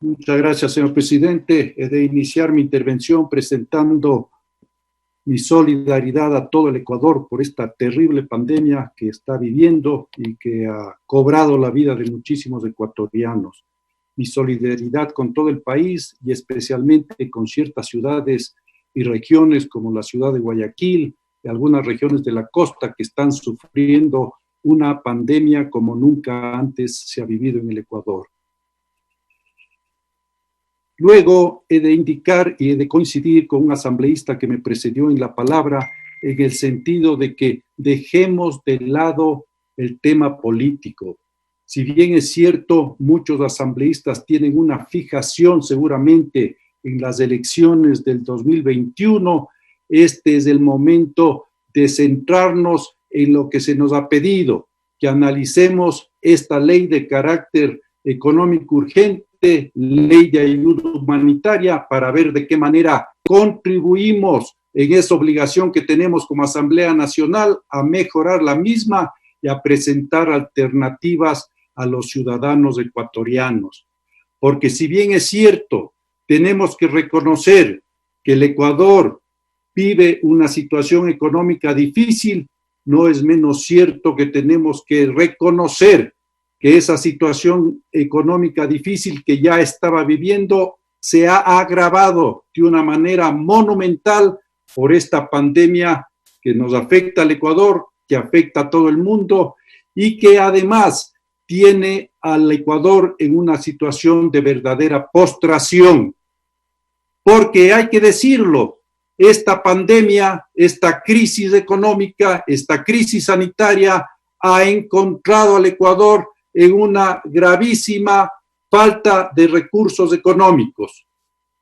Muchas gracias, señor presidente. He de iniciar mi intervención presentando mi solidaridad a todo el Ecuador por esta terrible pandemia que está viviendo y que ha cobrado la vida de muchísimos ecuatorianos. Mi solidaridad con todo el país y especialmente con ciertas ciudades y regiones como la ciudad de Guayaquil y algunas regiones de la costa que están sufriendo una pandemia como nunca antes se ha vivido en el Ecuador. Luego he de indicar y he de coincidir con un asambleísta que me precedió en la palabra en el sentido de que dejemos de lado el tema político. Si bien es cierto, muchos asambleístas tienen una fijación seguramente en las elecciones del 2021, este es el momento de centrarnos en lo que se nos ha pedido, que analicemos esta ley de carácter económico urgente, ley de ayuda humanitaria, para ver de qué manera contribuimos en esa obligación que tenemos como Asamblea Nacional a mejorar la misma y a presentar alternativas a los ciudadanos ecuatorianos. Porque si bien es cierto, tenemos que reconocer que el Ecuador vive una situación económica difícil, no es menos cierto que tenemos que reconocer que esa situación económica difícil que ya estaba viviendo se ha agravado de una manera monumental por esta pandemia que nos afecta al Ecuador, que afecta a todo el mundo y que además tiene al Ecuador en una situación de verdadera postración. Porque hay que decirlo, esta pandemia, esta crisis económica, esta crisis sanitaria ha encontrado al Ecuador en una gravísima falta de recursos económicos.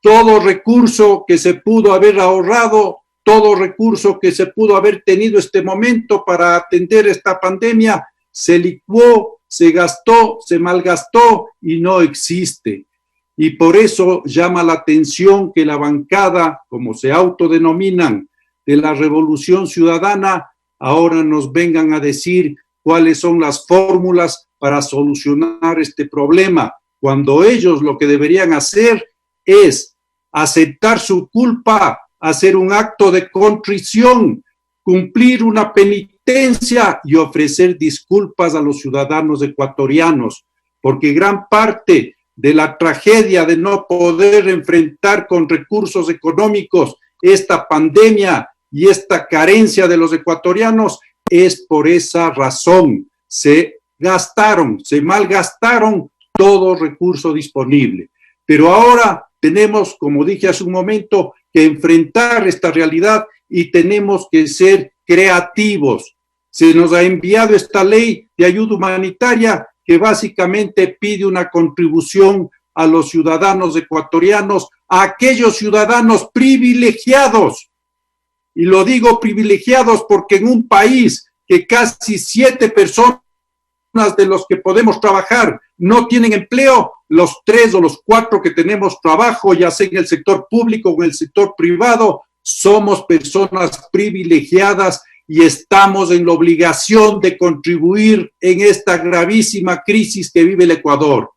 Todo recurso que se pudo haber ahorrado, todo recurso que se pudo haber tenido este momento para atender esta pandemia, se licuó, se gastó, se malgastó y no existe. Y por eso llama la atención que la bancada, como se autodenominan, de la Revolución Ciudadana, ahora nos vengan a decir cuáles son las fórmulas para solucionar este problema, cuando ellos lo que deberían hacer es aceptar su culpa, hacer un acto de contrición, cumplir una penitencia y ofrecer disculpas a los ciudadanos ecuatorianos, porque gran parte de la tragedia de no poder enfrentar con recursos económicos esta pandemia y esta carencia de los ecuatorianos es por esa razón. Se malgastaron todo recurso disponible. Pero ahora tenemos, como dije hace un momento, que enfrentar esta realidad y tenemos que ser creativos. Se nos ha enviado esta ley de ayuda humanitaria que básicamente pide una contribución a los ciudadanos ecuatorianos, a aquellos ciudadanos privilegiados. Y lo digo privilegiados porque en un país que casi 7 personas de los que podemos trabajar no tienen empleo, los 3 o los 4 que tenemos trabajo, ya sea en el sector público o en el sector privado, somos personas privilegiadas y estamos en la obligación de contribuir en esta gravísima crisis que vive el Ecuador.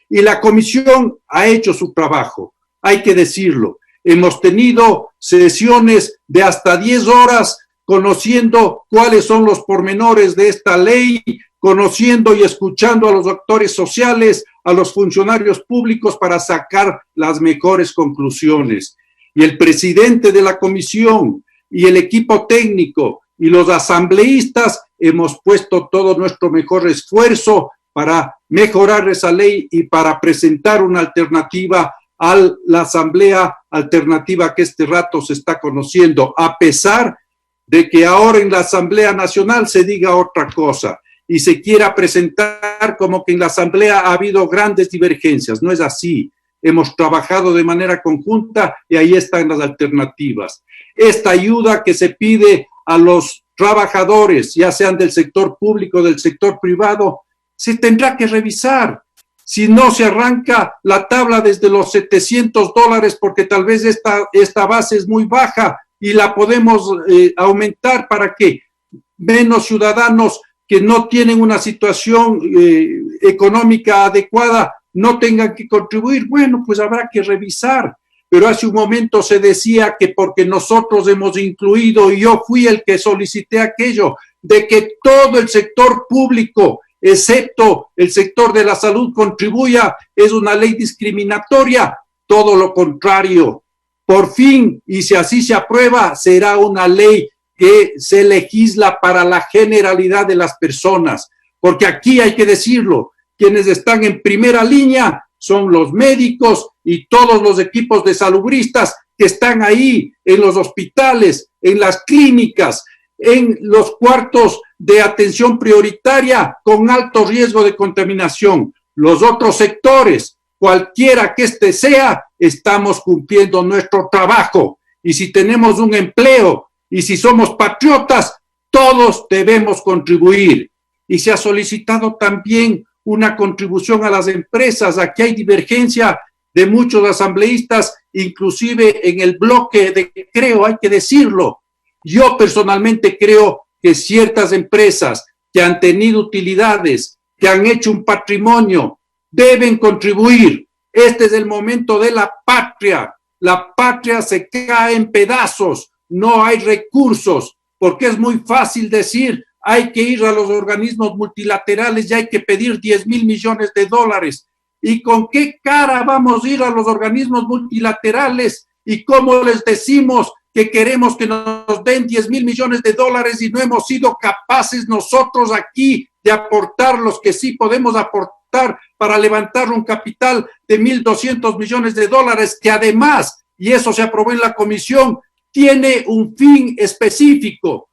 Y la comisión ha hecho su trabajo, hay que decirlo. Hemos tenido sesiones de hasta 10 horas conociendo cuáles son los pormenores de esta ley, conociendo y escuchando a los actores sociales, a los funcionarios públicos para sacar las mejores conclusiones. Y el presidente de la comisión y el equipo técnico y los asambleístas hemos puesto todo nuestro mejor esfuerzo para mejorar esa ley y para presentar una alternativa a la asamblea, alternativa que este rato se está conociendo, a pesar de que ahora en la Asamblea Nacional se diga otra cosa y se quiera presentar como que en la Asamblea ha habido grandes divergencias. No es así. Hemos trabajado de manera conjunta y ahí están las alternativas. Esta ayuda que se pide a los trabajadores, ya sean del sector público o del sector privado, se tendrá que revisar. Si no se arranca la tabla desde los $700 porque tal vez esta base es muy baja y la podemos aumentar para que menos ciudadanos que no tienen una situación económica adecuada no tengan que contribuir. Bueno, pues habrá que revisar. Pero hace un momento se decía que porque nosotros hemos incluido, y yo fui el que solicité aquello, de que todo el sector público, excepto el sector de la salud, contribuya, es una ley discriminatoria. Todo lo contrario. Por fin, y si así se aprueba, será una ley que se legisla para la generalidad de las personas. Porque aquí hay que decirlo, quienes están en primera línea son los médicos y todos los equipos de salubristas que están ahí en los hospitales, en las clínicas, en los cuartos de atención prioritaria con alto riesgo de contaminación. Los otros sectores, cualquiera que este sea, estamos cumpliendo nuestro trabajo. Y si tenemos un empleo y si somos patriotas, todos debemos contribuir. Y se ha solicitado también una contribución a las empresas. Aquí hay divergencia de muchos asambleístas, inclusive en el bloque de creo, hay que decirlo. Yo personalmente creo que ciertas empresas que han tenido utilidades, que han hecho un patrimonio, deben contribuir. Este es el momento de la patria. La patria se cae en pedazos, no hay recursos, porque es muy fácil decir, hay que ir a los organismos multilaterales y hay que pedir 10,000 millones de dólares. ¿Y con qué cara vamos a ir a los organismos multilaterales? ¿Y cómo les decimos que queremos que nos den 10,000 millones de dólares y no hemos sido capaces nosotros aquí de aportar los que sí podemos aportar para levantar un capital de 1,200 millones de dólares que además, y eso se aprobó en la comisión, tiene un fin específico: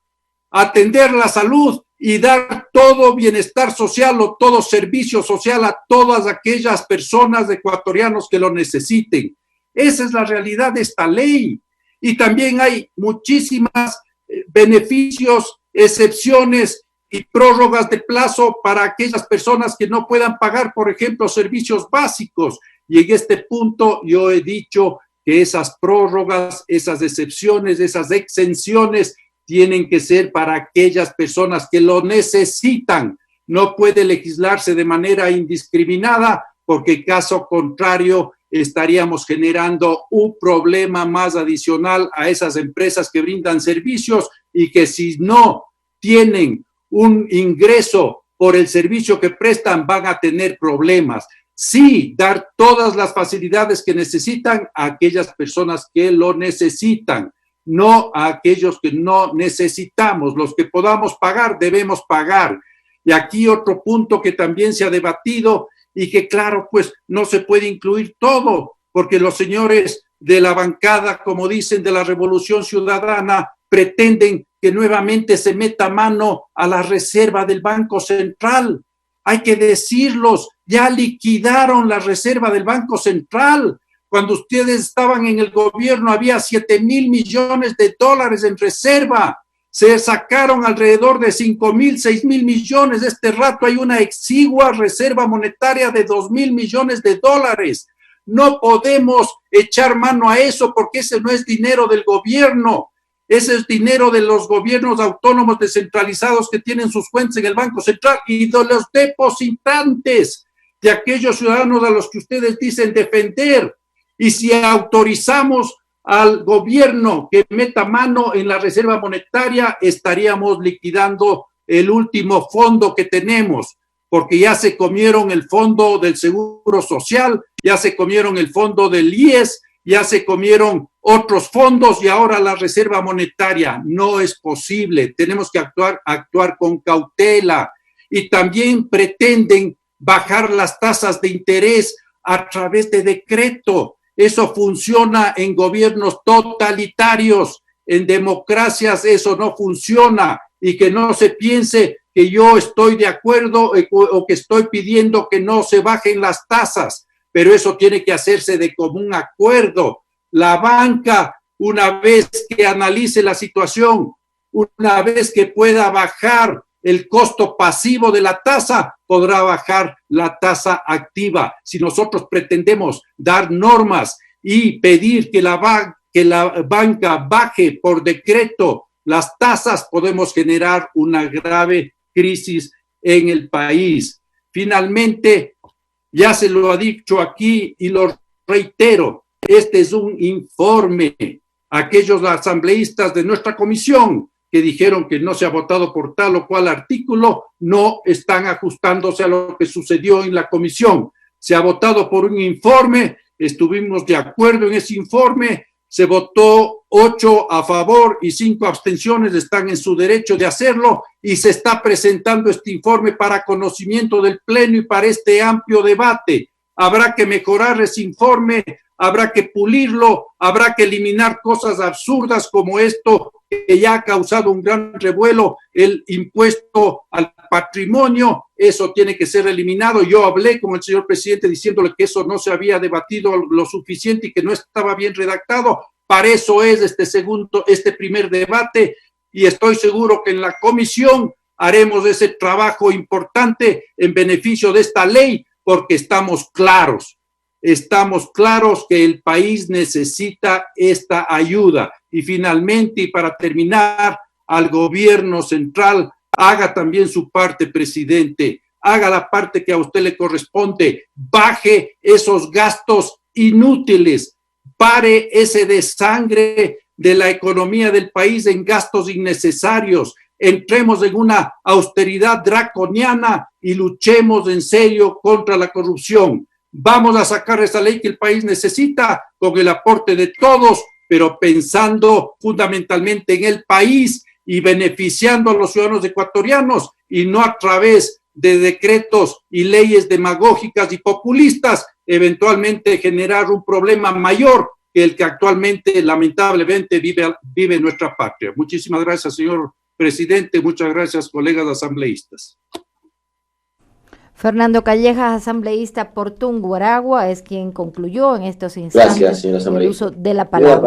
atender la salud y dar todo bienestar social o todo servicio social a todas aquellas personas ecuatorianos que lo necesiten. Esa es la realidad de esta ley. Y también hay muchísimas beneficios, excepciones y prórrogas de plazo para aquellas personas que no puedan pagar, por ejemplo, servicios básicos. Y en este punto yo he dicho que esas prórrogas, esas excepciones, esas exenciones tienen que ser para aquellas personas que lo necesitan. No puede legislarse de manera indiscriminada, porque caso contrario estaríamos generando un problema más adicional a esas empresas que brindan servicios y que si no tienen un ingreso por el servicio que prestan van a tener problemas. Sí, dar todas las facilidades que necesitan a aquellas personas que lo necesitan, no a aquellos que no necesitamos. Los que podamos pagar, debemos pagar. Y aquí otro punto que también se ha debatido y que claro, pues no se puede incluir todo, porque los señores de la bancada, como dicen, de la Revolución Ciudadana, pretenden que nuevamente se meta mano a la reserva del Banco Central. Hay que decirlos, ya liquidaron la reserva del Banco Central. Cuando ustedes estaban en el gobierno había 7,000 millones de dólares en reserva. Se sacaron alrededor de 5,000, 6,000 millones. Este rato hay una exigua reserva monetaria de 2,000 millones de dólares. No podemos echar mano a eso porque ese no es dinero del gobierno. Ese es dinero de los gobiernos autónomos descentralizados que tienen sus cuentas en el Banco Central y de los depositantes, de aquellos ciudadanos a los que ustedes dicen defender. Y si autorizamos al gobierno que meta mano en la reserva monetaria, estaríamos liquidando el último fondo que tenemos, porque ya se comieron el fondo del Seguro Social, ya se comieron el fondo del IES, ya se comieron otros fondos y ahora la reserva monetaria. No es posible, tenemos que actuar con cautela. Y también pretenden bajar las tasas de interés a través de decreto. Eso funciona en gobiernos totalitarios, en democracias eso no funciona, y que no se piense que yo estoy de acuerdo o que estoy pidiendo que no se bajen las tasas, pero eso tiene que hacerse de común acuerdo. La banca, una vez que analice la situación, una vez que pueda bajar el costo pasivo de la tasa, podrá bajar la tasa activa. Si nosotros pretendemos dar normas y pedir que la banca baje por decreto las tasas, podemos generar una grave crisis en el país. Finalmente, Ya se lo ha dicho aquí y lo reitero, este es un informe. Aquellos asambleístas de nuestra comisión que dijeron que no se ha votado por tal o cual artículo, no están ajustándose a lo que sucedió en la comisión. Se ha votado por un informe, estuvimos de acuerdo en ese informe, se votó 8 a favor y 5 abstenciones, están en su derecho de hacerlo y se está presentando este informe para conocimiento del Pleno y para este amplio debate. Habrá que mejorar ese informe, habrá que pulirlo, habrá que eliminar cosas absurdas como esto que ya ha causado un gran revuelo, el impuesto al patrimonio, eso tiene que ser eliminado. Yo hablé con el señor presidente diciéndole que eso no se había debatido lo suficiente y que no estaba bien redactado. Para eso es este primer debate y estoy seguro que en la comisión haremos ese trabajo importante en beneficio de esta ley porque estamos claros que el país necesita esta ayuda. Y finalmente, y para terminar, al gobierno central, haga también su parte, presidente, haga la parte que a usted le corresponde, baje esos gastos inútiles, pare ese desangre de la economía del país en gastos innecesarios, entremos en una austeridad draconiana y luchemos en serio contra la corrupción. Vamos a sacar esa ley que el país necesita con el aporte de todos, pero pensando fundamentalmente en el país y beneficiando a los ciudadanos ecuatorianos y no a través de decretos y leyes demagógicas y populistas, eventualmente generar un problema mayor que el que actualmente lamentablemente vive nuestra patria. Muchísimas gracias, señor presidente. Muchas gracias, colegas asambleístas. Fernando Callejas, asambleísta por Tungurahua, es quien concluyó en estos instantes el uso de la palabra.